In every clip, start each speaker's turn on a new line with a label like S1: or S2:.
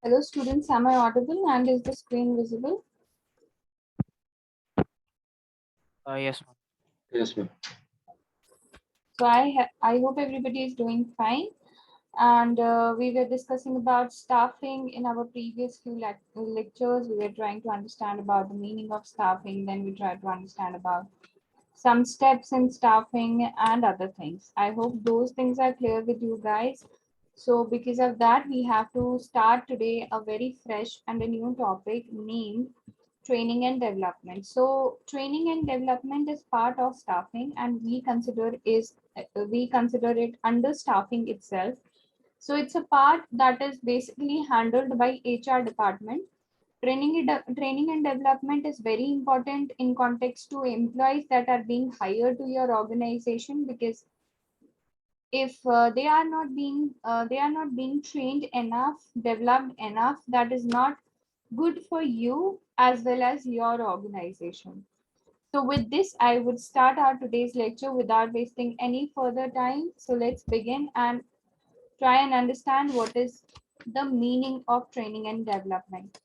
S1: Hello students, am I audible and is the screen visible?
S2: Yes, ma'am.
S3: Yes, ma'am.
S1: So I hope everybody is doing fine. And we were discussing about staffing in our previous few lectures. We were trying to understand about the meaning of staffing. Then we tried to understand about some steps in staffing and other things. I hope those things are clear with you guys. So because of that, we have to start today a very fresh and a new topic named training and development. So training and development is part of staffing and we consider it under staffing itself. So it's a part that is basically handled by HR department. Training and development is very important in context to employees that are being hired to your organization, because if they are not being trained enough, developed enough, that is not good for you as well as your organization. So with this, I would start our today's lecture without wasting any further time. So let's begin and try and understand what is the meaning of training and development.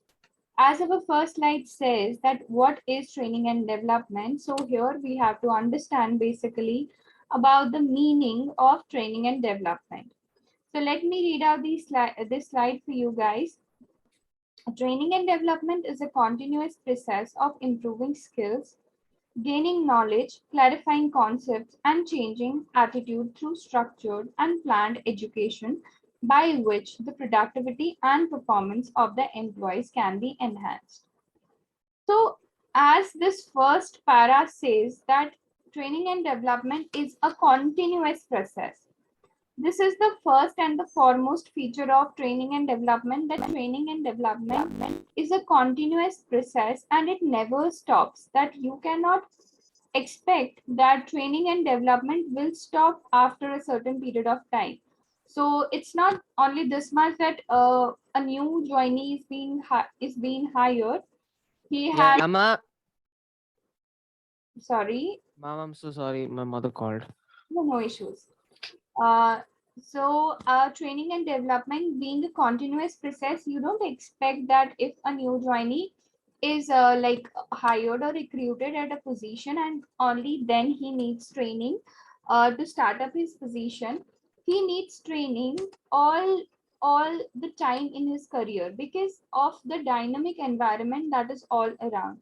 S1: As our first slide says that what is training and development. So here we have to understand basically about the meaning of training and development. So let me read out this slide for you guys. Training and development is a continuous process of improving skills, gaining knowledge, clarifying concepts, and changing attitude through structured and planned education, by which the productivity and performance of the employees can be enhanced. So, as this first para says, that training and development is a continuous process. This is the first and the foremost feature of training and development, that training and development is a continuous process and it never stops. That you cannot expect that training and development will stop after a certain period of time. So it's not only this much that a new joinee is being hired. He
S2: Yeah,
S1: has,
S2: ma'am.
S1: sorry,
S2: Ma'am, I'm so sorry. My mother called.
S1: no issues. Training and development being a continuous process, you don't expect that if a new joinee is like hired or recruited at a position and only then he needs training to start up his position. He needs training all the time in his career because of the dynamic environment that is all around.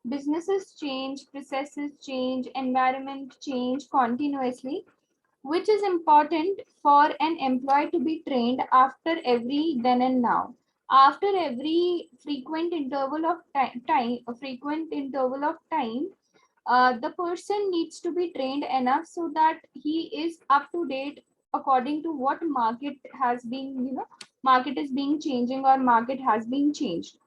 S1: Businesses change, processes change, environment change continuously, which is important for an employee to be trained after every then and now. After every frequent interval of time, the person needs to be trained enough so that he is up to date according to what market has been, market is being changing or market has been changed.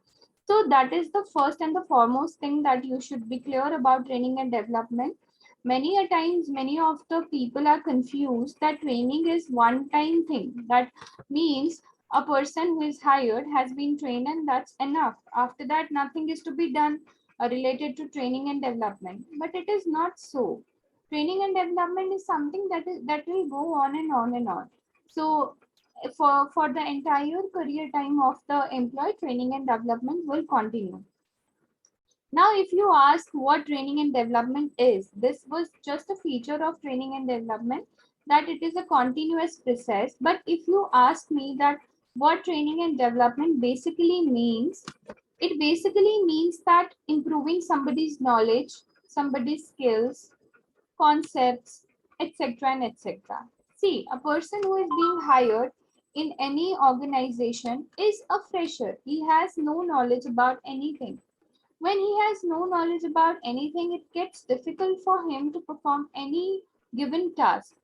S1: So that is the first and the foremost thing that you should be clear about training and development. Many a times, many of the people are confused that training is one time thing. That means a person who is hired has been trained and that's enough. After that, nothing is to be done related to training and development. But it is not so. Training and development is something that will go on and on and on. So for the entire career time of the employee, training and development will continue. Now, if you ask what training and development is, this was just a feature of training and development, that it is a continuous process. But if you ask me that what training and development basically means, it basically means that improving somebody's knowledge, somebody's skills, concepts, etc. and etc. See, a person who is being hired in any organization is a fresher. He has no knowledge about anything. When he has no knowledge about anything, it gets difficult for him to perform any given task.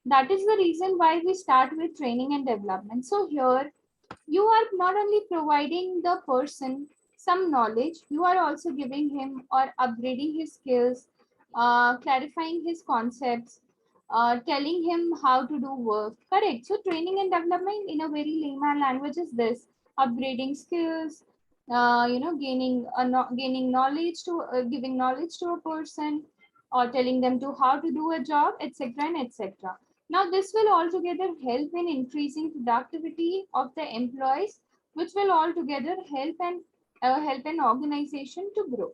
S1: That is the reason why we start with training and development. So here, you are not only providing the person some knowledge, you are also giving him or upgrading his skills, clarifying his concepts, telling him how to do work. Correct. So training and development in a very layman language is this: upgrading skills, gaining knowledge to giving knowledge to a person, or telling them to how to do a job, etc. and etc. Now, this will altogether help in increasing productivity of the employees which will altogether help an organization to grow.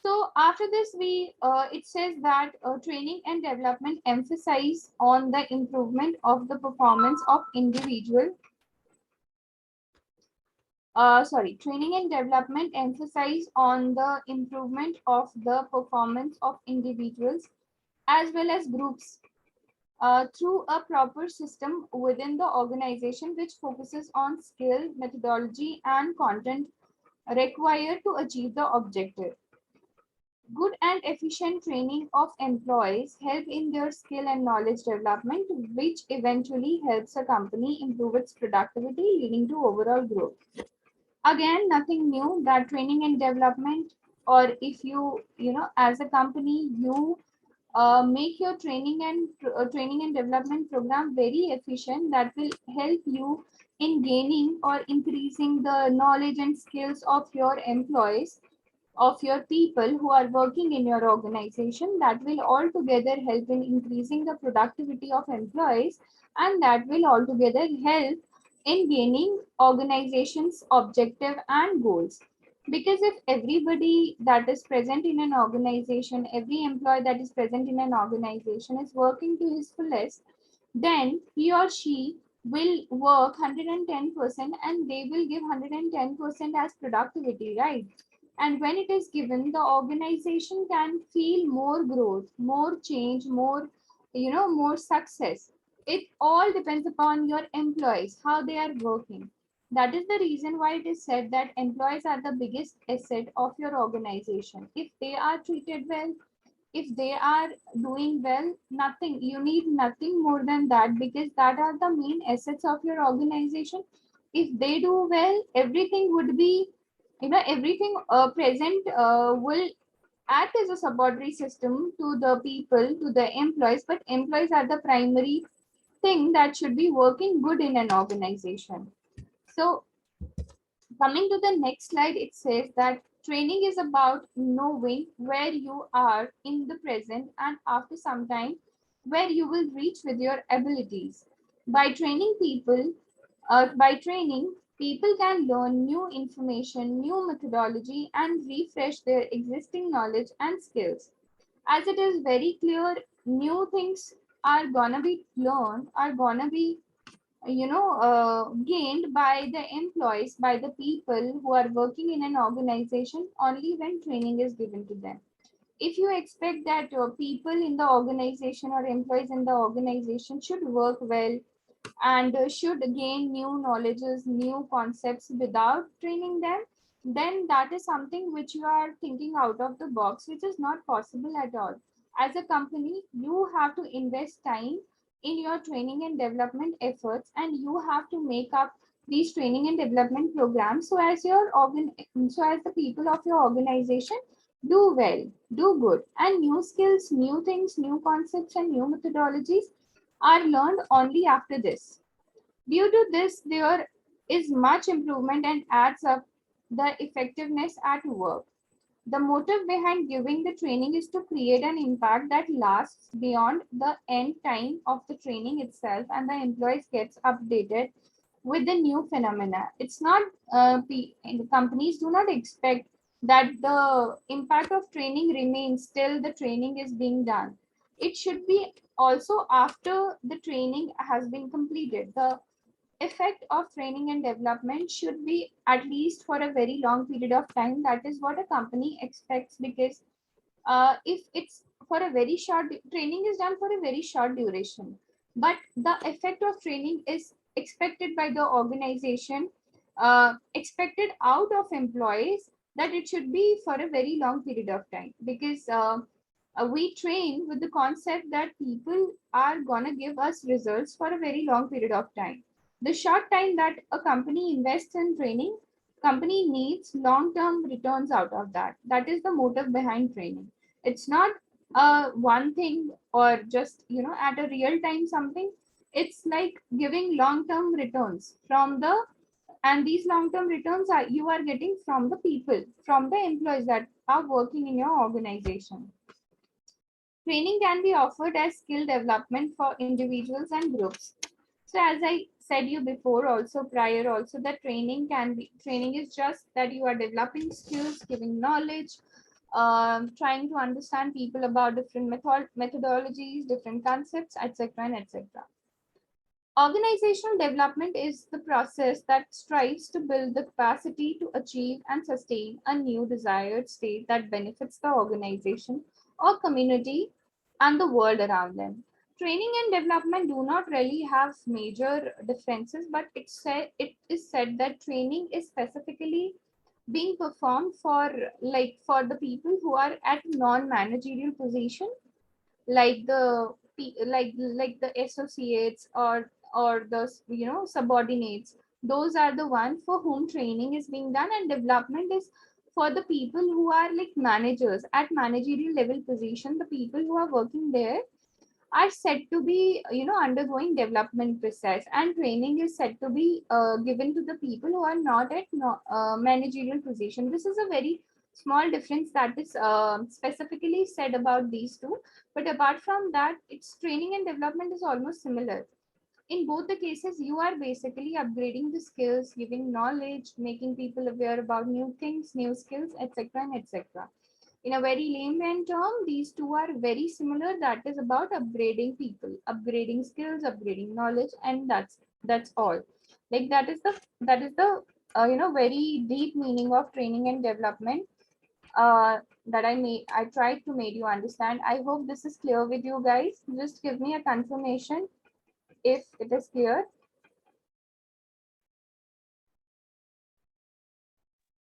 S1: So after this, we it says that training and development emphasize on the improvement of the performance of individual. Training and development emphasize on the improvement of the performance of individuals as well as groups through a proper system within the organization, which focuses on skill, methodology, and content required to achieve the objective. Good and efficient training of employees help in their skill and knowledge development, which eventually helps a company improve its productivity, leading to overall growth. Again, nothing new that training and development, or if you know, as a company, you make your training and development program very efficient, that will help you in gaining or increasing the knowledge and skills of your employees, of your people who are working in your organization. That will altogether help in increasing the productivity of employees, and that will altogether help in gaining organization's objective and goals. Because if everybody that is present in an organization, every employee that is present in an organization is working to his fullest, then he or she will work 110% and they will give 110% as productivity, right? And when it is given, the organization can feel more growth, more change, more, more success. It all depends upon your employees, how they are working. That is the reason why it is said that employees are the biggest asset of your organization. If they are treated well, if they are doing well, nothing, you need nothing more than that, because that are the main assets of your organization. If they do well, everything would be, everything present will act as a subordinate system to the people, to the employees, but employees are the primary thing that should be working good in an organization. So coming to the next slide, it says that training is about knowing where you are in the present and after some time where you will reach with your abilities. By training people, by training, people can learn new information, new methodology, and refresh their existing knowledge and skills. As it is very clear, new things are gonna be learned, are gonna be gained by the employees, by the people who are working in an organization, only when training is given to them. If you expect that people in the organization or employees in the organization should work well and should gain new knowledges, new concepts without training them, then that is something which you are thinking out of the box, which is not possible at all. As a company, you have to invest time in your training and development efforts, and you have to make up these training and development programs so as so as the people of your organization do well, do good, and new skills, new things, new concepts, and new methodologies are learned only after this. Due to this, there is much improvement and adds up the effectiveness at work. The motive behind giving the training is to create an impact that lasts beyond the end time of the training itself, and the employees gets updated with the new phenomena. It's not companies do not expect that the impact of training remains till the training is being done. It should be also after the training has been completed. The effect of training and development should be at least for a very long period of time. That is what a company expects, because if it's for a very short training is done for a very short duration, but the effect of training is expected by the organization, expected out of employees, that it should be for a very long period of time, because we train with the concept that people are gonna give us results for a very long period of time. The short time that a company invests in training, company needs long-term returns out of that. That is the motive behind training. It's not one thing or just at a real time something. It's like giving long-term returns from the, and these long-term returns are you are getting from the people, from the employees that are working in your organization. Training can be offered as skill development for individuals and groups. So as I said you before also, prior also, that training is just that you are developing skills, giving knowledge, trying to understand people about different methodologies, different concepts, etc. and etc. Organizational development is the process that strives to build the capacity to achieve and sustain a new desired state that benefits the organization or community and the world around them. Training and development do not really have major differences, but it is said that training is specifically being performed for the people who are at non-managerial position, like the associates or the subordinates. Those are the ones for whom training is being done, and development is for the people who are like managers at managerial level position. The people who are working there are said to be undergoing development process, and training is said to be given to the people who are not at managerial position. This is a very small difference that is specifically said about these two, but apart from that, its training and development is almost similar. In both the cases, you are basically upgrading the skills, giving knowledge, making people aware about new things, new skills, etc. and etc. In a very layman term, these two are very similar. That is about upgrading people, upgrading skills, upgrading knowledge, and that's all. Like that is the very deep meaning of training and development that I tried to make you understand. I hope this is clear with you guys. Just give me a confirmation if it is clear.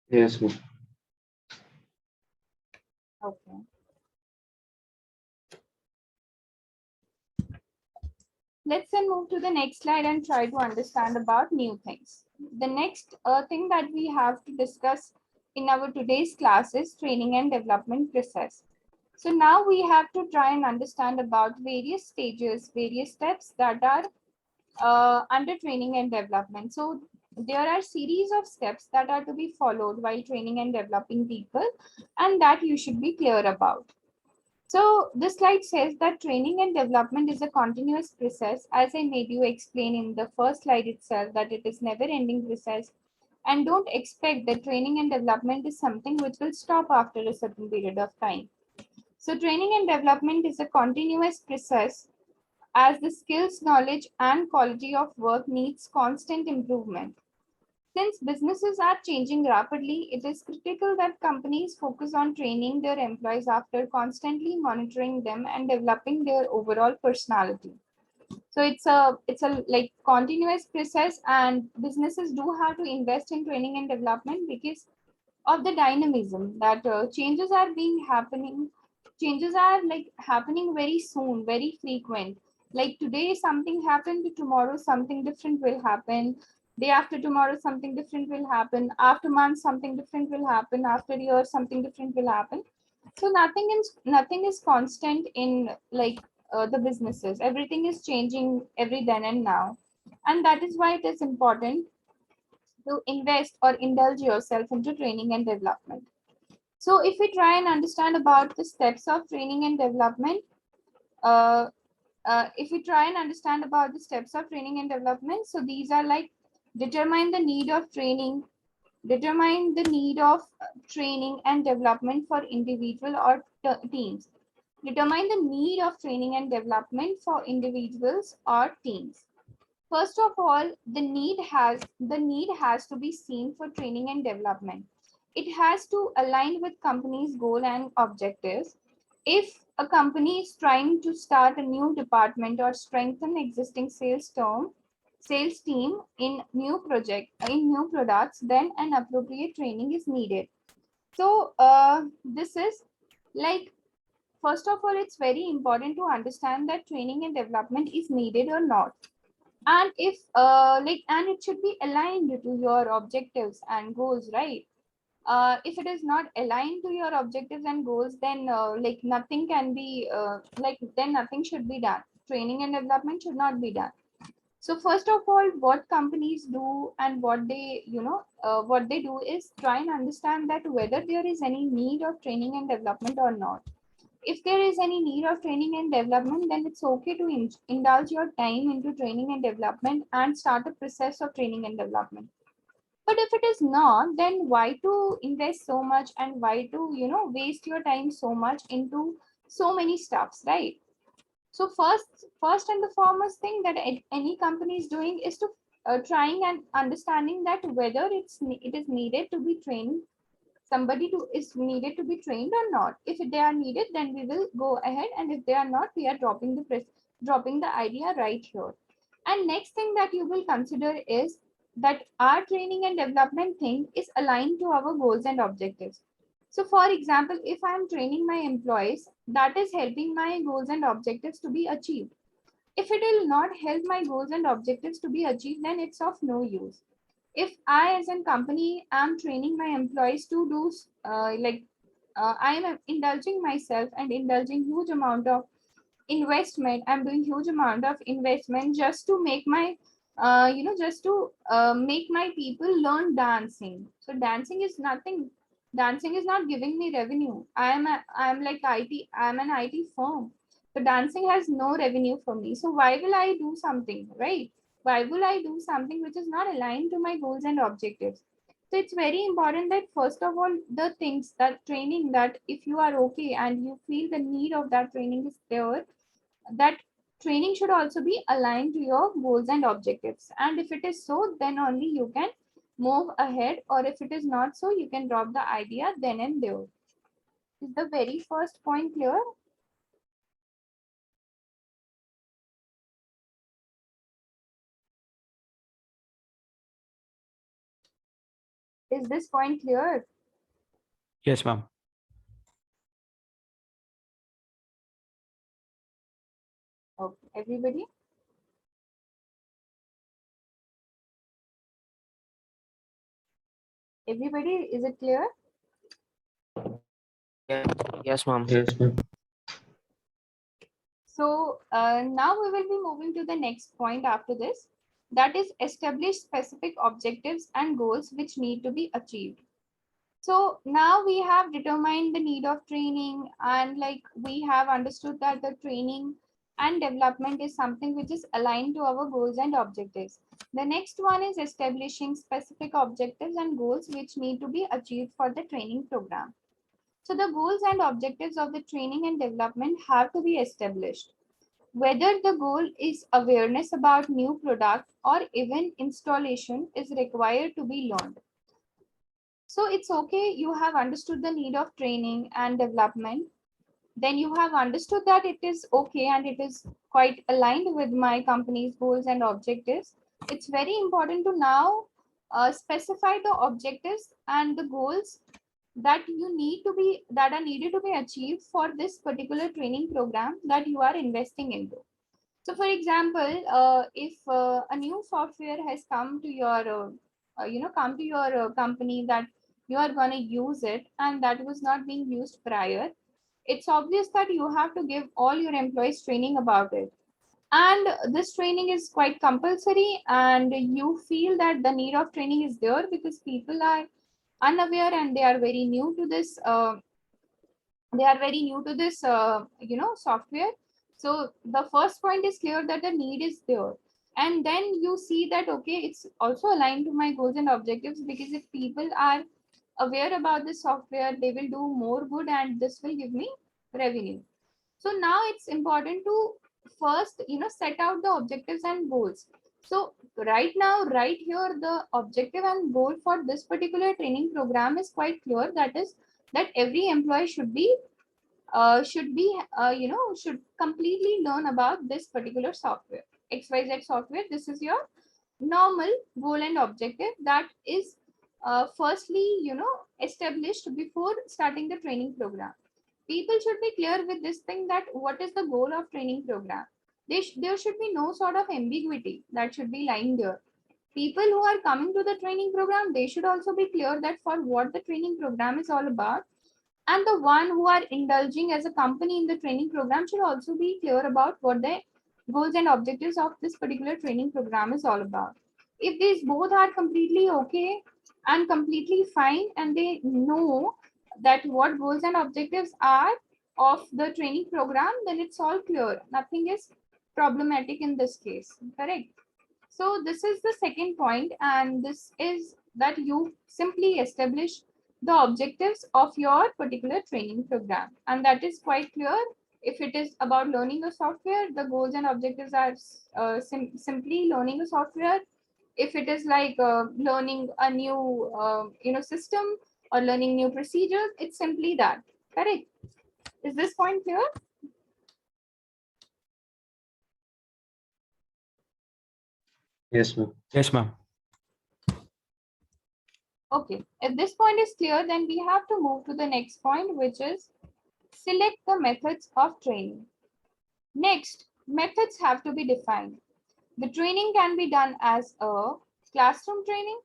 S3: Yes, ma'am.
S1: Okay. Let's then move to the next slide and try to understand about new things. The next thing that we have to discuss in our today's class is training and development process. So now we have to try and understand about various stages, various steps that are under training and development. So there are series of steps that are to be followed while training and developing people, and that you should be clear about. So this slide says that training and development is a continuous process, as I made you explain in the first slide itself, that it is never ending process. And don't expect that training and development is something which will stop after a certain period of time. So training and development is a continuous process, as the skills, knowledge, and quality of work needs constant improvement. Since businesses are changing rapidly, it is critical that companies focus on training their employees after constantly monitoring them and developing their overall personality. So it's a like continuous process, and businesses do have to invest in training and development because of the dynamism that changes are like happening very soon, very frequent. Like today something happened, tomorrow something different will happen, day after tomorrow something different will happen, after months something different will happen, after years something different will happen. So nothing is constant in the businesses. Everything is changing every then and now, and that is why it is important to invest or indulge yourself into training and development. So if we try and understand about the steps of training and development, uh, if we try and understand about the steps of training and development, so these are like determine the need of training, determine the need of training and development for individual or teams, determine the need of training and development for individuals or teams. First of all, the need has to be seen for training and development. It has to align with company's goal and objectives. If a company is trying to start a new department or strengthen existing sales team in new products, then an appropriate training is needed. So this is like, first of all, it's very important to understand that training and development is needed or not, and if and it should be aligned to your objectives and goals, right? If it is not aligned to your objectives and goals, then nothing can be then nothing should be done. Training and development should not be done. So first of all, what companies do and what they do is try and understand that whether there is any need of training and development or not. if there is any need of training and development, then it's okay to indulge your time into training and development and start a process of training and development. But if it is not, then why to invest so much and why to waste your time so much into so many stuffs, right? So first and the foremost thing that any company is doing is to trying and understanding that whether it is needed to be trained, somebody to is needed to be trained or not. If they are needed, then we will go ahead, and if they are not, we are dropping the idea right here. And next thing that you will consider is that our training and development thing is aligned to our goals and objectives. So for example, if I am training my employees, that is helping my goals and objectives to be achieved. If it will not help my goals and objectives to be achieved, then it's of no use. If I as a company am training my employees to do I am indulging myself and indulging huge amount of investment, I'm doing huge amount of investment just to make my just to make my people learn dancing. So dancing is nothing, dancing is not giving me revenue. I'm like IT, I'm an IT firm. So dancing has no revenue for me, so why will I do something, right? Why will I do something which is not aligned to my goals and objectives? So it's very important that first of all, the things that training, that if you are okay and you feel the need of that training is there, that training should also be aligned to your goals and objectives. And if it is so, then only you can move ahead, or if it is not so, you can drop the idea then and there. Is the very first point clear? Is this point clear?
S3: Yes, ma'am.
S1: Okay, everybody. Everybody, is it clear?
S2: Yes, yes, ma'am.
S3: Yes, ma'am.
S1: So now we will be moving to the next point after this. That is establish specific objectives and goals which need to be achieved. So now we have determined the need of training, and like we have understood that the training and development is something which is aligned to our goals and objectives. The next one is establishing specific objectives and goals which need to be achieved for the training program. So the goals and objectives of the training and development have to be established. Whether the goal is awareness about new product or even installation is required to be learned. So it's okay, you have understood the need of training and development. Then you have understood that it is okay and it is quite aligned with my company's goals and objectives. It's very important to now specify the objectives and the goals that are needed to be achieved for this particular training program that you are investing into. So for example, if a new software has come to your company, that you are going to use it and that was not being used prior, it's obvious that you have to give all your employees training about it. And this training is quite compulsory, and you feel that the need of training is there because people are unaware and they are very new to this software. So the first point is clear that the need is there, and then you see that okay, it's also aligned to my goals and objectives, because if people are aware about this software, they will do more good and this will give me revenue. So now it's important to first set out the objectives and goals. So right now, right here, the objective and goal for this particular training program is quite clear. That is that every employee should completely learn about this particular software, XYZ software. This is your normal goal and objective that is firstly established before starting the training program. People should be clear with this thing, that what is the goal of training program. There should be no sort of ambiguity that should be lying there. People who are coming to the training program, they should also be clear that for what the training program is all about, and the one who are indulging as a company in the training program should also be clear about what the goals and objectives of this particular training program is all about. If these both are completely okay and completely fine, and they know that what goals and objectives are, of the training program, then it's all clear. Nothing is problematic in this case, correct? So this is the second point, and this is that you simply establish the objectives of your particular training program, and that is quite clear. If it is about learning a software, the goals and objectives are simply learning a software. If it is like learning a new system or learning new procedures, it's simply that, correct? Is this point clear?
S4: Yes, ma'am.
S3: Yes, ma'am.
S1: Okay, if this point is clear, then we have to move to the next point, which is select the methods of training. Next, methods have to be defined. The training can be done as a classroom training,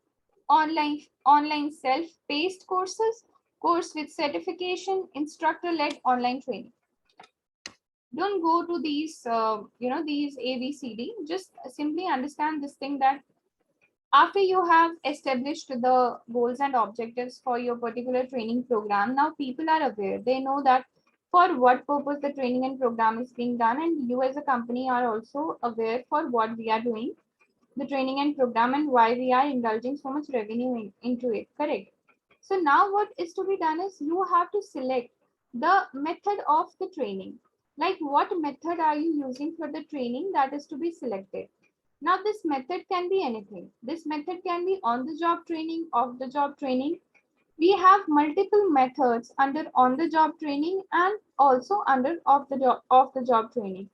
S1: online self-paced courses, course with certification, instructor-led online training. Don't go to these, these A, B, C, D. Just simply understand this thing that after you have established the goals and objectives for your particular training program, now people are aware. They know that for what purpose the training and program is being done, and you as a company are also aware for what we are doing, the training and program, and why we are indulging so much revenue into it, correct? So now what is to be done is you have to select the method of the training. Like what method are you using for the training, that is to be selected. Now this method can be anything. This method can be on the job training, off the job training. We have multiple methods under on the job training and also under off the job training.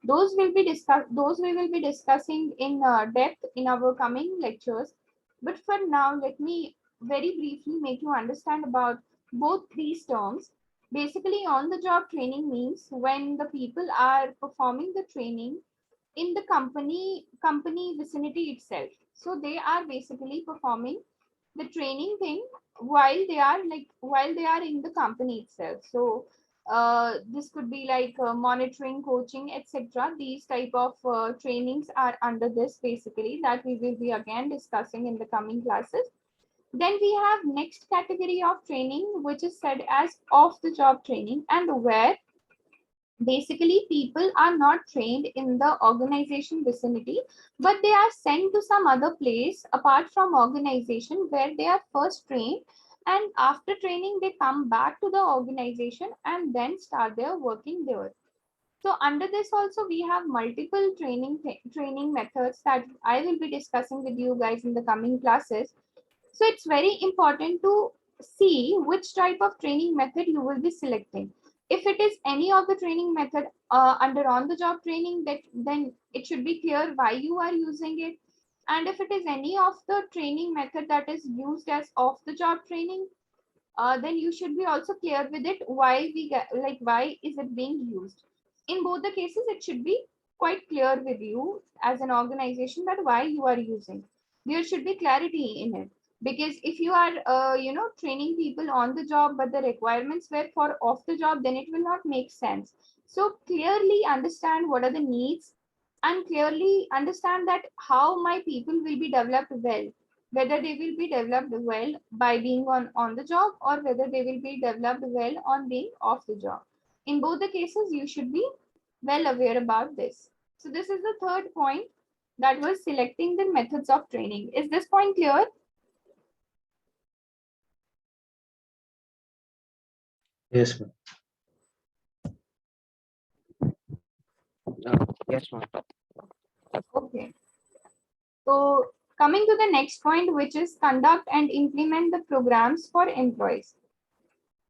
S1: Those we will be discussing in depth in our coming lectures. But for now, let me very briefly make you understand about both these terms. Basically, on the job training means when the people are performing the training in the company vicinity itself. So they are basically performing the training thing while they are in the company itself. So this could be like monitoring, coaching, etc. These type of trainings are under this basically, that we will be again discussing in the coming classes. Then we have next category of training, which is said as off the job training, and where basically people are not trained in the organization vicinity, but they are sent to some other place apart from organization where they are first trained, and after training they come back to the organization and then start their working there. So under this also we have multiple training methods that I will be discussing with you guys in the coming classes. So it's very important to see which type of training method you will be selecting. If it is any of the training method under on the job training, that then it should be clear why you are using it. And if it is any of the training method that is used as off the job training, then you should be also clear with it why we get, like why is it being used. In both the cases, it should be quite clear with you as an organization that why you are using. There should be clarity in it, because if you are training people on the job but the requirements were for off the job, then it will not make sense. So clearly understand what are the needs, and clearly understand that how my people will be developed well, whether they will be developed well by being on the job, or whether they will be developed well on being off the job. In both the cases, you should be well aware about this. So this is the third point, that was selecting the methods of training. Is this point clear?
S4: Yes, ma'am.
S2: Yes, ma'am.
S1: Okay. So coming to the next point, which is conduct and implement the programs for employees.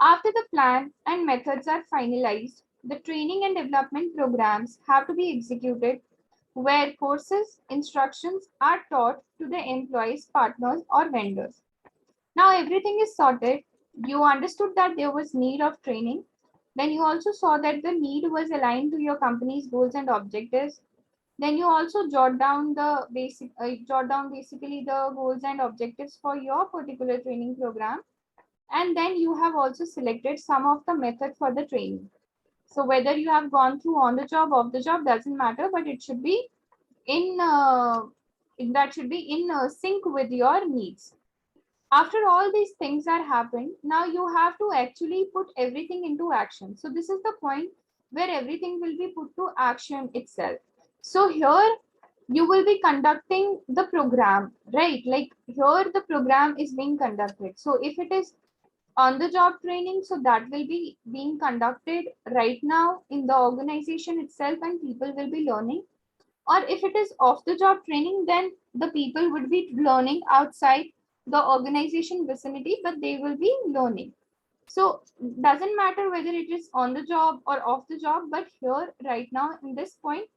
S1: After the plan and methods are finalized, the training and development programs have to be executed, where courses, instructions are taught to the employees, partners, or vendors. Now everything is sorted. You understood that there was need of training. Then you also saw that the need was aligned to your company's goals and objectives. Then you also jot down basically the goals and objectives for your particular training program. And then you have also selected some of the method for the training. So whether you have gone through on the job, off the job, doesn't matter, but it should be in sync with your needs. After all these things are happened, now you have to actually put everything into action. So this is the point where everything will be put to action itself. So here you will be conducting the program, right? Like here the program is being conducted. So if it is on the job training, so that will be being conducted right now in the organization itself and people will be learning. Or if it is off the job training, then the people would be learning outside the organization vicinity, but they will be learning. So doesn't matter whether it is on the job or off the job, but here right now in this point,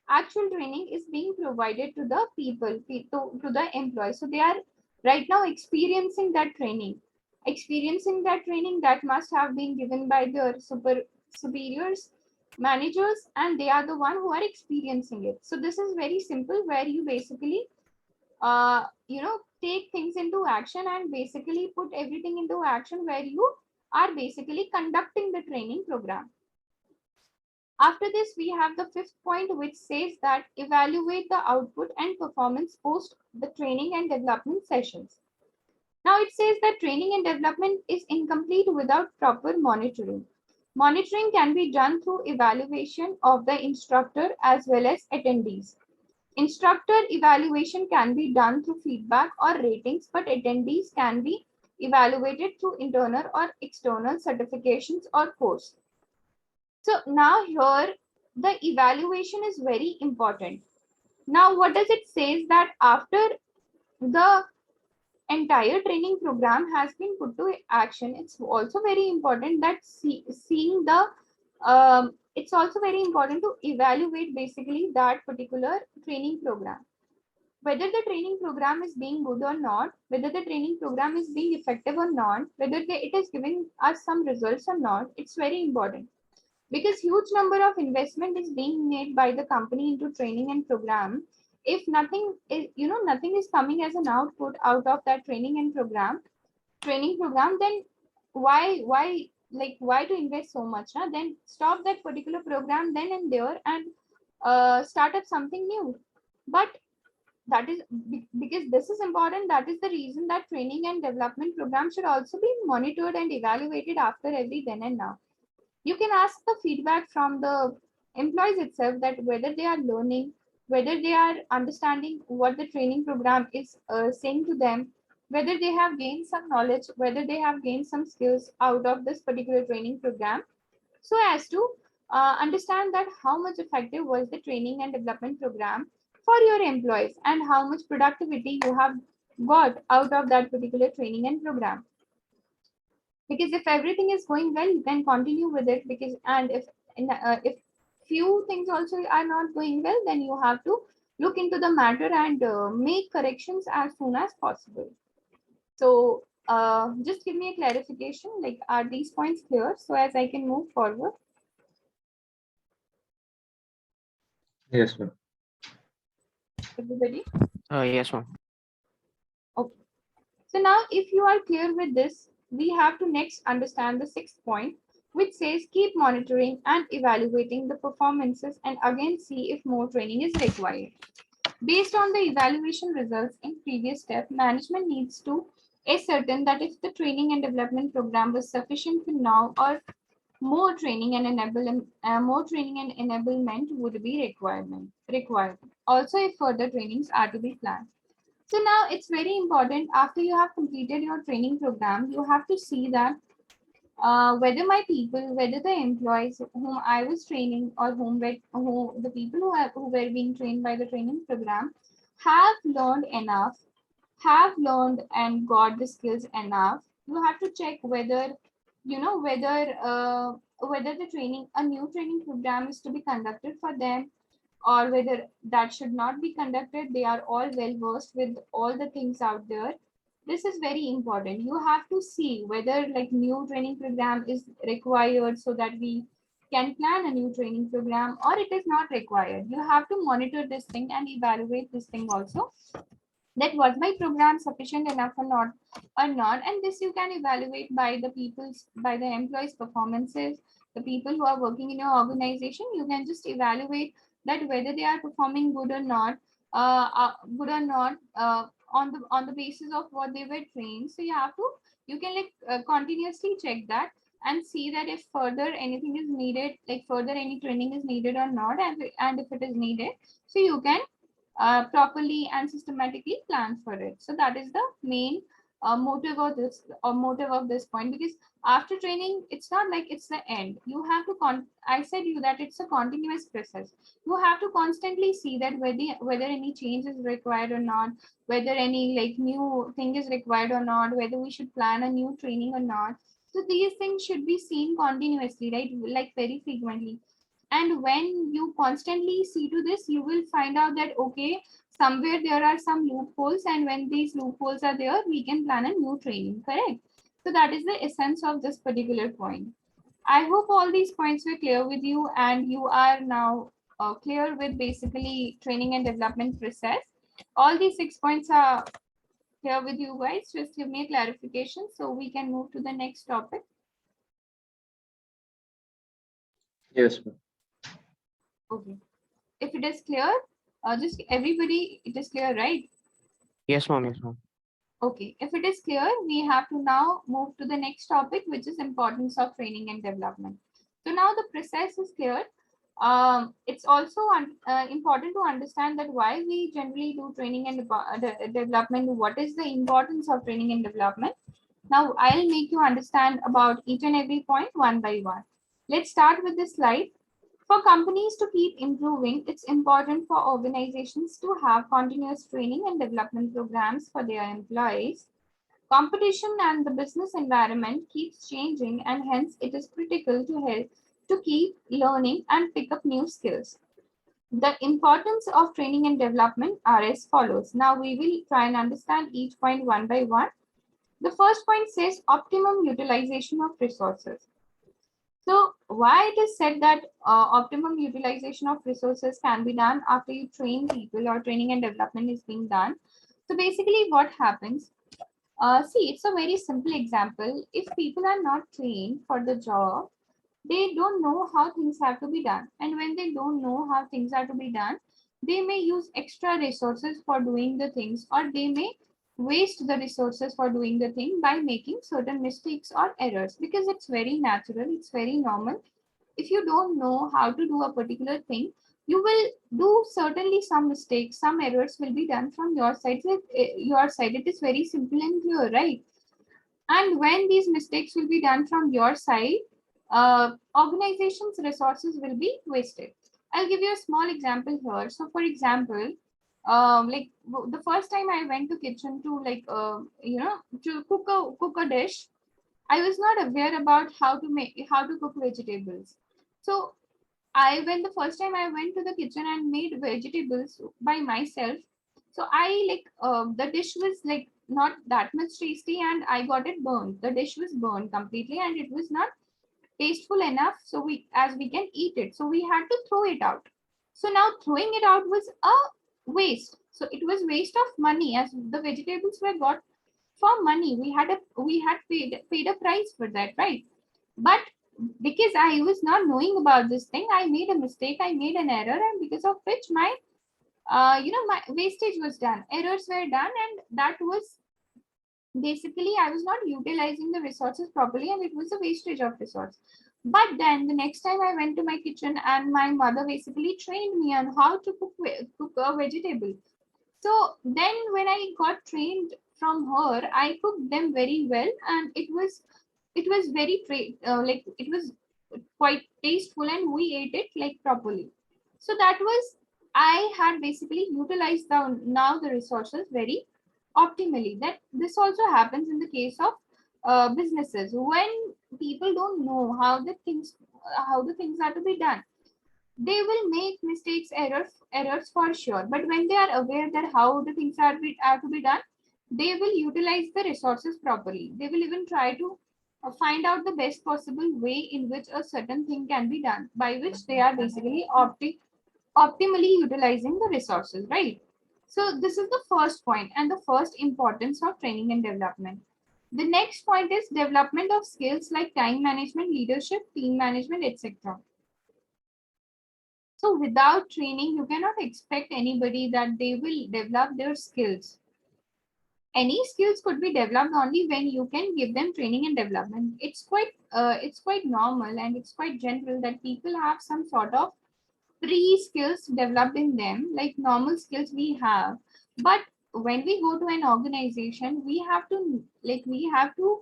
S1: actual training is being provided to the people, to the employees. So they are right now experiencing that training that must have been given by their superiors, managers, and they are the one who are experiencing it. So this is very simple, where you basically take things into action and basically put everything into action, where you are basically conducting the training program. After this, we have the fifth point, which says that evaluate the output and performance post the training and development sessions. Now it says that training and development is incomplete without proper monitoring. Monitoring can be done through evaluation of the instructor as well as attendees. Instructor evaluation can be done through feedback or ratings, but attendees can be evaluated through internal or external certifications or course. So now here the evaluation is very important. Now what does it say is that after the entire training program has been put to action, it's also very important that seeing the it's also very important to evaluate basically that particular training program, whether the training program is being good or not, whether the training program is being effective or not, whether it is giving us some results or not. It's very important, because huge number of investment is being made by the company into training and program. If nothing is, nothing is coming as an output out of that training program, then why to invest so much? Then stop that particular program then and there, and start up something new. But that is because this is important. That is the reason that training and development program should also be monitored and evaluated after every then and now. You can ask the feedback from the employees itself, that whether they are learning, whether they are understanding what the training program is saying to them, whether they have gained some knowledge, whether they have gained some skills out of this particular training program, so as to understand that how much effective was the training and development program for your employees, and how much productivity you have got out of that particular training and program. Because if everything is going well, you can continue with it. Because and if few things also are not going well, then you have to look into the matter and make corrections as soon as possible. So just give me a clarification, like are these points clear, so as I can move forward?
S4: Yes, ma'am.
S1: Everybody?
S2: Yes, ma'am.
S1: Okay. So now if you are clear with this, we have to next understand the sixth point, which says keep monitoring and evaluating the performances and again see if more training is required. Based on the evaluation results in previous step, management needs to ascertain that if the training and development program was sufficient for now, or more training and enablement would be required. Also, if further trainings are to be planned. So now it's very important, after you have completed your training program, you have to see that whether my people, whether the employees whom I was training, or the people who were being trained by the training program have learned enough, have learned and got the skills enough. You have to check whether, whether a new training program is to be conducted for them, or whether that should not be conducted. They are all well versed with all the things out there. This is very important. You have to see whether like new training program is required, so that we can plan a new training program, or it is not required. You have to monitor this thing and evaluate this thing also, that was my program sufficient enough or not. And this you can evaluate by the employees performances, the people who are working in your organization. You can just evaluate that whether they are performing good or not, on the basis of what they were trained. So you can like continuously check that and see that if further anything is needed, like further any training is needed or not, and if it is needed, so you can properly and systematically plan for it. So that is the main motive of this point, because after training, it's not like it's the end. You have to I said you that it's a continuous process. You have to constantly see that whether any change is required or not, whether any like new thing is required or not, whether we should plan a new training or not. So these things should be seen continuously, right? Like very frequently. And when you constantly see to this, you will find out that okay, somewhere there are some loopholes, and when these loopholes are there, we can plan a new training, correct? So that is the essence of this particular point. I hope all these points were clear with you, and you are now clear with basically training and development process. All these 6 points are clear with you guys. Just give me a clarification so we can move to the next topic.
S4: Yes, ma'am.
S1: Okay. If it is clear, just everybody, it is clear, right?
S2: Yes, ma'am. Yes, ma'am.
S1: Okay, if it is clear, we have to now move to the next topic, which is importance of training and development. So now the process is clear. It's also important to understand that why we generally do training and development. What is the importance of training and development? Now I'll make you understand about each and every point one by one. Let's start with this slide. For companies to keep improving, it's important for organizations to have continuous training and development programs for their employees. Competition and the business environment keeps changing, and hence it is critical to help to keep learning and pick up new skills. The importance of training and development are as follows. Now we will try and understand each point one by one. The first point says optimum utilization of resources. So why it is said that optimum utilization of resources can be done after you train people or training and development is being done. So basically what happens, see, it's a very simple example. If people are not trained for the job, they don't know how things have to be done. And when they don't know how things are to be done, they may use extra resources for doing the things, or they may waste the resources for doing the thing by making certain mistakes or errors, because it's very natural, it's very normal. If you don't know how to do a particular thing, you will do certainly some mistakes, some errors will be done from your side. Your side, it is very simple and clear, right? And when these mistakes will be done from your side, organization's resources will be wasted. I'll give you a small example here. So for example, like the first time I went to kitchen to like, to cook a dish, I was not aware about how to cook vegetables. So when the first time I went to the kitchen and made vegetables by myself, so I like the dish was like not that much tasty, and I got it burned. The dish was burned completely, and it was not tasteful enough. So we can eat it. So we had to throw it out. So now throwing it out was a waste. So it was waste of money, as the vegetables were got for money. We had paid a price for that, right? But because I was not knowing about this thing, I made a mistake, I made an error, and because of which my my wastage was done, errors were done, and that was basically I was not utilizing the resources properly, and it was a wastage of resource. But then the next time I went to my kitchen, and my mother basically trained me on how to cook a vegetable. So then when I got trained from her, I cooked them very well, and it was very like it was quite tasteful, and we ate it like properly. So that was, I had basically utilized now the resources very optimally. That this also happens in the case of businesses. When people don't know how the things are to be done, they will make mistakes, errors for sure. But when they are aware that how the things are to be done, they will utilize the resources properly. They will even try to find out the best possible way in which a certain thing can be done, by which they are basically optimally utilizing the resources, right? So this is the first point and the first importance of training and development. The next point is development of skills like time management, leadership, team management, etc. So without training, you cannot expect anybody that they will develop their skills. any skills could be developed only when you can give them training and development. It's quite normal and it's quite general that people have some sort of pre-skills developed in them, like normal skills we have. But when we go to an organization, we have to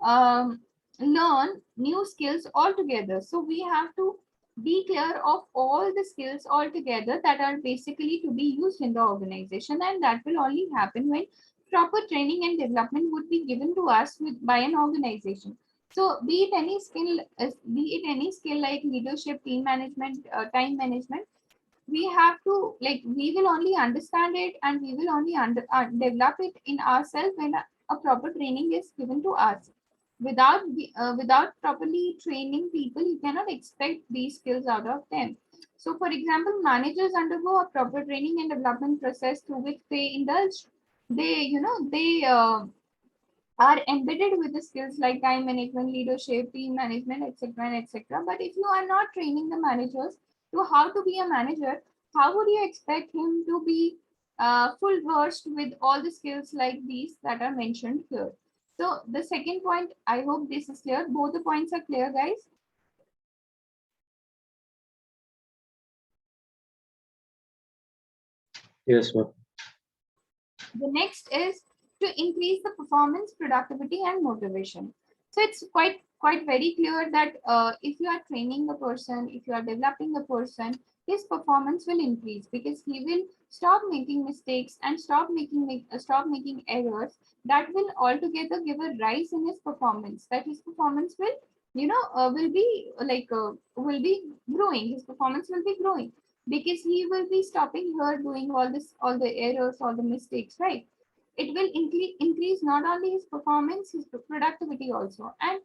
S1: um, learn new skills altogether. So we have to be clear of all the skills altogether that are basically to be used in the organization, and that will only happen when proper training and development would be given to us by an organization. So be it any skill like leadership, team management, time management, we have to, like, we will only understand it and we will only develop it in ourselves when a proper training is given to us. Without properly training people, you cannot expect these skills out of them. So, for example, managers undergo a proper training and development process through which they indulge. They are embedded with the skills like time management, leadership, team management, etc. and etc. But if you are not training the managers to how to be a manager, how would you expect him to be full versed with all the skills like these that are mentioned here? So the second point, I hope this is clear. Both the points are clear, guys.
S4: Yes, ma'am.
S1: The next is to increase the performance, productivity, and motivation. So it's quite very clear that if you are training the person, if you are developing the person, his performance will increase because he will stop making mistakes and stop making errors. That will altogether give a rise in his performance. That his performance will, will be growing. His performance will be growing because he will be stopping her doing all the errors, all the mistakes, right? It will increase not only his performance, his productivity also. And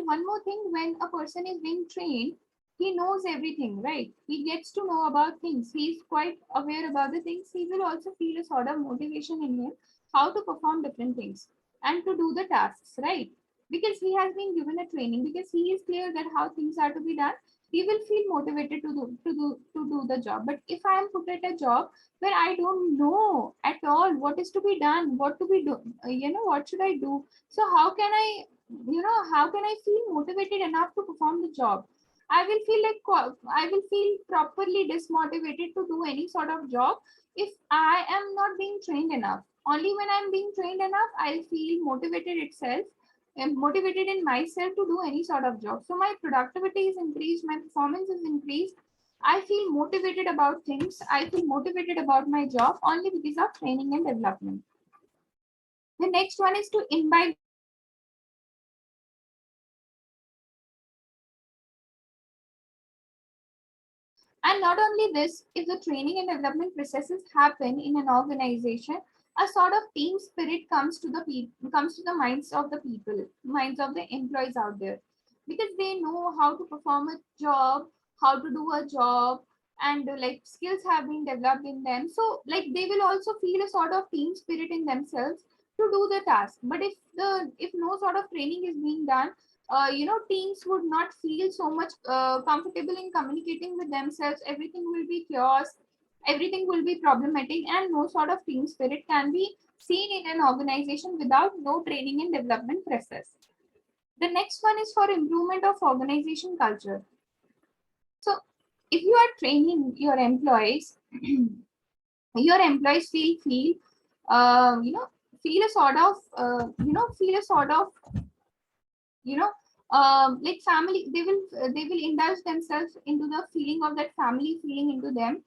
S1: one more thing, when a person is being trained, he knows everything, right? He gets to know about things. He's quite aware about the things. He will also feel a sort of motivation in him how to perform different things and to do the tasks, right? Because he has been given a training, because he is clear that how things are to be done, he will feel motivated to do the job. But if I am put at a job where I don't know at all what is to be done, what to be do, what should I do? So how can I feel motivated enough to perform the job? I will feel properly dismotivated to do any sort of job if I am not being trained enough. Only when I'm being trained enough, I'll feel motivated itself and motivated in myself to do any sort of job. So my productivity is increased, my performance is increased. I feel motivated about things. I feel motivated about my job only because of training and development. The next one is to imbibe. And not only this, if the training and development processes happen in an organization, a sort of team spirit comes to the minds of the people, minds of the employees out there, because they know how to perform a job, how to do a job, and like skills have been developed in them. So like they will also feel a sort of team spirit in themselves to do the task. But if no sort of training is being done, teams would not feel so much comfortable in communicating with themselves. Everything will be chaos, everything will be problematic, and no sort of team spirit can be seen in an organization without no training and development process. The next one is for improvement of organization culture. So if you are training your employees, your employees uh, you know feel a sort of feel a sort of you know like family. They will indulge themselves into the feeling of that family feeling into them,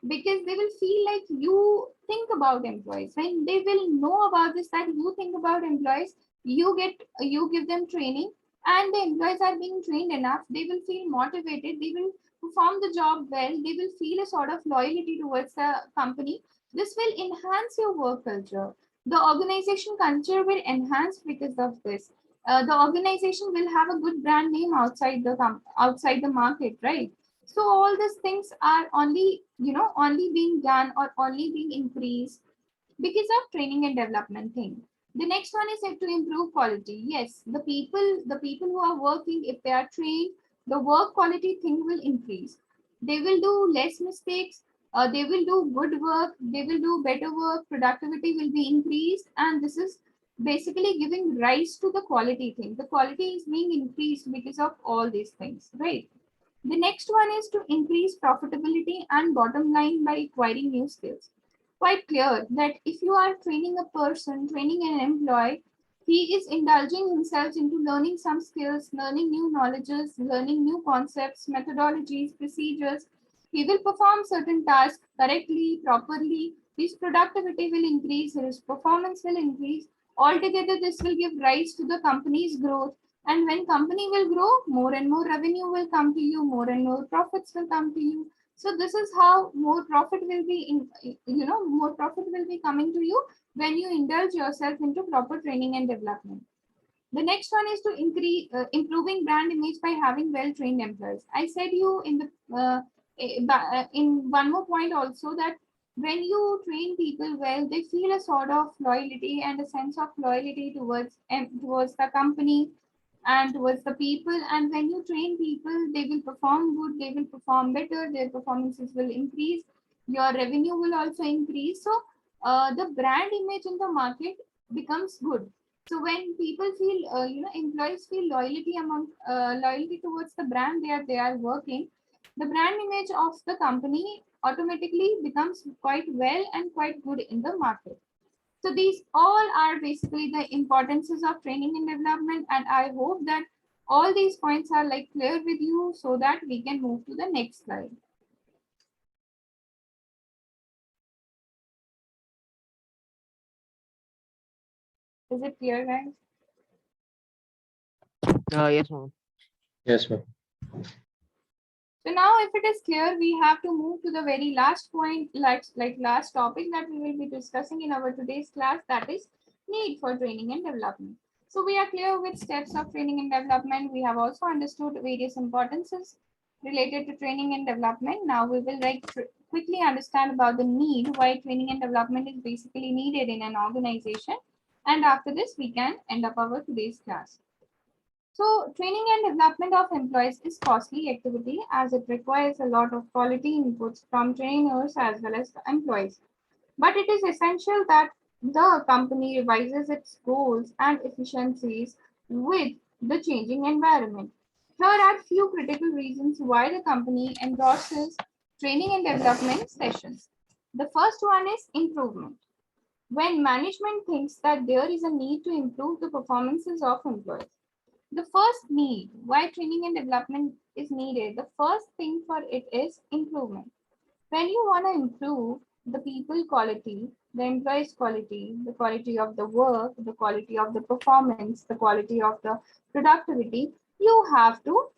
S1: because they will feel like you think about employees. When they will know about this, that you think about employees, you give them training, and the employees are being trained enough, they will feel motivated, they will perform the job well, they will feel a sort of loyalty towards the company. This will enhance your work culture. The organization culture will enhance because of this. The organization will have a good brand name outside the market, right? So all these things are only being done or only being increased because of training and development thing. The next one is to improve quality. Yes, the people who are working, if they are trained, the work quality thing will increase. They will do less mistakes. They will do good work, they will do better work, productivity will be increased, and this is basically giving rise to the quality thing. The quality is being increased because of all these things, right? The next one is to increase profitability and bottom line by acquiring new skills. Quite clear that if you are training a person, training an employee, he is indulging himself into learning some skills, learning new knowledges, learning new concepts, methodologies, procedures. He will perform certain tasks correctly, properly. His productivity will increase, his performance will increase. Altogether, this will give rise to the company's growth, and when company will grow, more and more revenue will come to you, more and more profits will come to you. So this is how more profit will be more profit will be coming to you when you indulge yourself into proper training and development. The next one is to increase improving brand image by having well-trained employees. I said you in the in one more point also that when you train people well, they feel a sort of loyalty and a sense of loyalty towards the company and towards the people. And when you train people, they will perform good, they will perform better, their performances will increase, your revenue will also increase. So the brand image in the market becomes good. So when people feel, employees feel loyalty towards the brand they are working, the brand image of the company automatically becomes quite well and quite good in the market. So these all are basically the importances of training and development, and I hope that all these points are like clear with you so that we can move to the next slide. Is it clear, guys?
S2: Yes, ma'am.
S4: Yes, ma'am.
S1: So now if it is clear, we have to move to the very last point, like last topic that we will be discussing in our today's class, that is need for training and development. So we are clear with steps of training and development. We have also understood various importances related to training and development. Now we will quickly understand about the need, why training and development is basically needed in an organization. And after this, we can end up our today's class. So training and development of employees is costly activity as it requires a lot of quality inputs from trainers as well as the employees. But it is essential that the company revises its goals and efficiencies with the changing environment. Here are few critical reasons why the company endorses training and development sessions. The first one is improvement. When management thinks that there is a need to improve the performances of employees, the first need why training and development is needed, the first thing for it is improvement. When you want to improve the people quality, the employees quality, the quality of the work, the quality of the performance, the quality of the productivity, you have to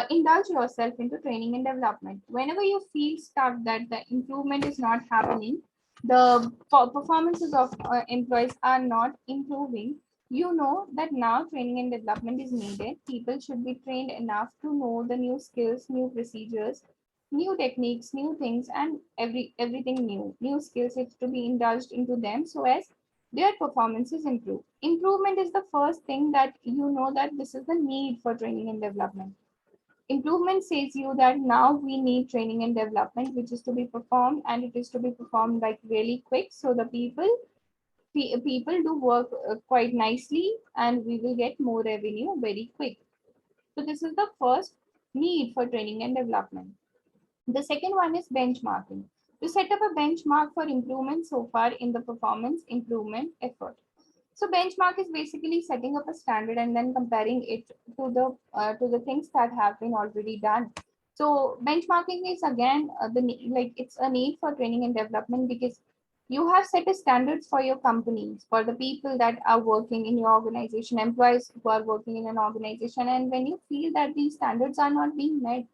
S1: indulge yourself into training and development. Whenever you feel stuck that the improvement is not happening, the performances of employees are not improving, you know that now training and development is needed. People should be trained enough to know the new skills, new procedures, new techniques, new things, and everything new skills is to be indulged into them so as their performances improve. Improvement is the first thing that you know that this is the need for training and development. Improvement says you that now we need training and development which is to be performed, and it is to be performed like really quick so the people do work quite nicely and we will get more revenue very quick. So this is the first need for training and development. The second one is benchmarking. To set up a benchmark for improvement so far in the performance improvement effort. So benchmark is basically setting up a standard and then comparing it to the things that have been already done. So benchmarking is again it's a need for training and development because you have set a standards for your companies, for the people that are working in your organization, employees who are working in an organization, and when you feel that these standards are not being met,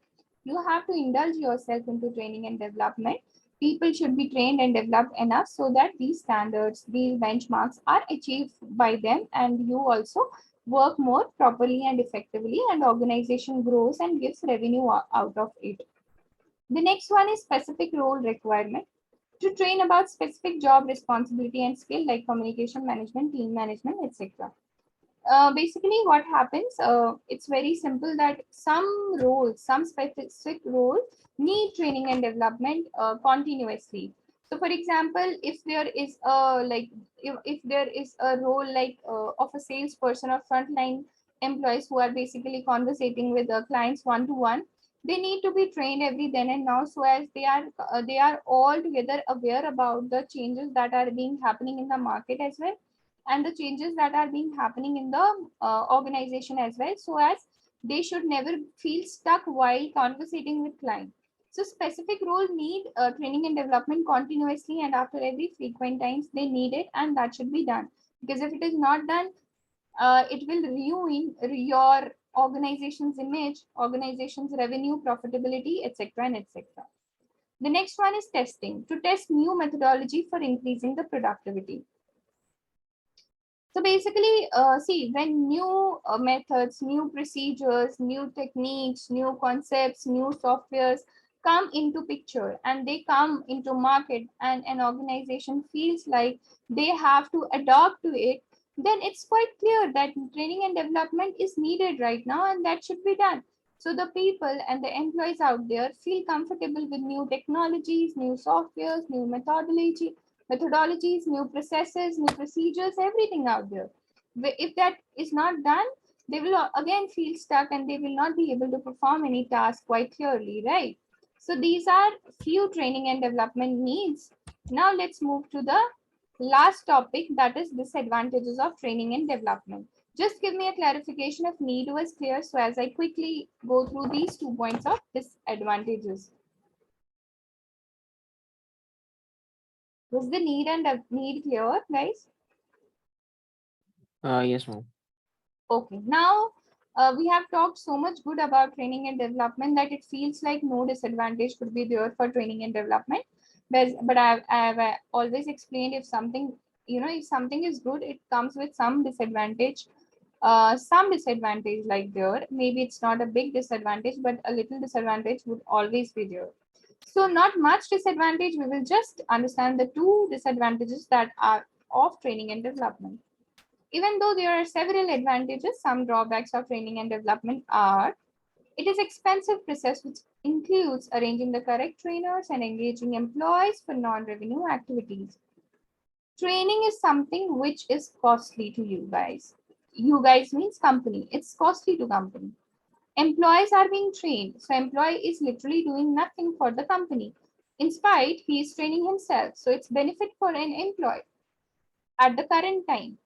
S1: you have to indulge yourself into training and development. People should be trained and developed enough so that these standards, these benchmarks are achieved by them, and you also work more properly and effectively, and organization grows and gives revenue out of it. The next one is specific role requirement. To train about specific job responsibility and skill like communication management, team management, etc. Basically what happens, it's very simple that some roles, some specific roles need training and development continuously. So for example, if there is a if there is a role of a salesperson or frontline employees who are basically conversating with the clients one to one, they need to be trained every then and now, so as they are all together aware about the changes that are being happening in the market as well, and the changes that are being happening in the organization as well, so as they should never feel stuck while conversating with client. So specific role need training and development continuously, and after every frequent times they need it, and that should be done, because if it is not done, it will ruin your organization's image, organization's revenue, profitability, etc. and etc. The next one is testing, to test new methodology for increasing the productivity. So basically, see, when new methods, new procedures, new techniques, new concepts, new softwares come into picture and they come into market, and an organization feels like they have to adopt to it, then it's quite clear that training and development is needed right now, and that should be done. So the people and the employees out there feel comfortable with new technologies, new softwares, new methodologies, new processes, new procedures, everything out there. If that is not done, they will again feel stuck and they will not be able to perform any task quite clearly, right? So these are few training and development needs. Now let's move to the last topic, that is disadvantages of training and development. Just give me a clarification if need was clear, so as I quickly go through these 2 points of disadvantages. Was the need and need clear, guys?
S2: Yes, ma'am.
S1: Okay, now we have talked so much good about training and development that it feels like no disadvantage could be there for training and development. But I've always explained, if something, if something is good, it comes with some disadvantage. Some disadvantage like there, maybe it's not a big disadvantage, but a little disadvantage would always be there. So not much disadvantage, we will just understand the 2 disadvantages that are of training and development. Even though there are several advantages, some drawbacks of training and development are: it is expensive process which includes arranging the correct trainers and engaging employees for non-revenue activities. Training is something which is costly to you guys. You guys means company. It's costly to company. Employees are being trained. So employee is literally doing nothing for the company. In spite, he is training himself. So it's benefit for an employee at the current time.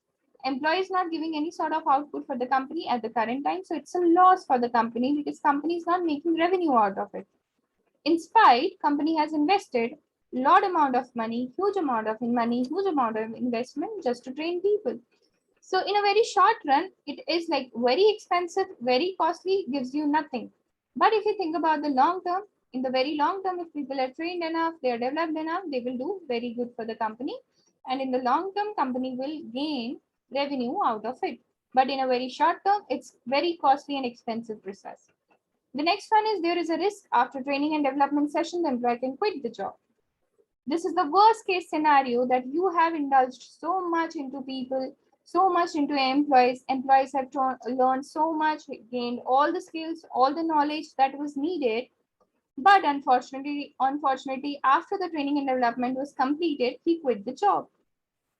S1: Employee is not giving any sort of output for the company at the current time, so it's a loss for the company because company is not making revenue out of it. In spite, company has invested lot amount of money, huge amount of money, huge amount of investment just to train people. So in a very short run, it is like very expensive, very costly, gives you nothing. But if you think about the long term, in the very long term, if people are trained enough, they are developed enough, they will do very good for the company. And in the long term, company will gain revenue out of it. But in a very short term, it's very costly and expensive process. The next one is there is a risk after training and development session, the employee can quit the job. This is the worst case scenario, that you have indulged so much into people, so much into employees have learned so much, gained all the skills, all the knowledge that was needed, but unfortunately after the training and development was completed, he quit the job.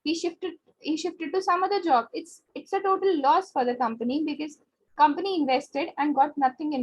S1: He shifted to some other job. It's a total loss for the company, because company invested and got nothing in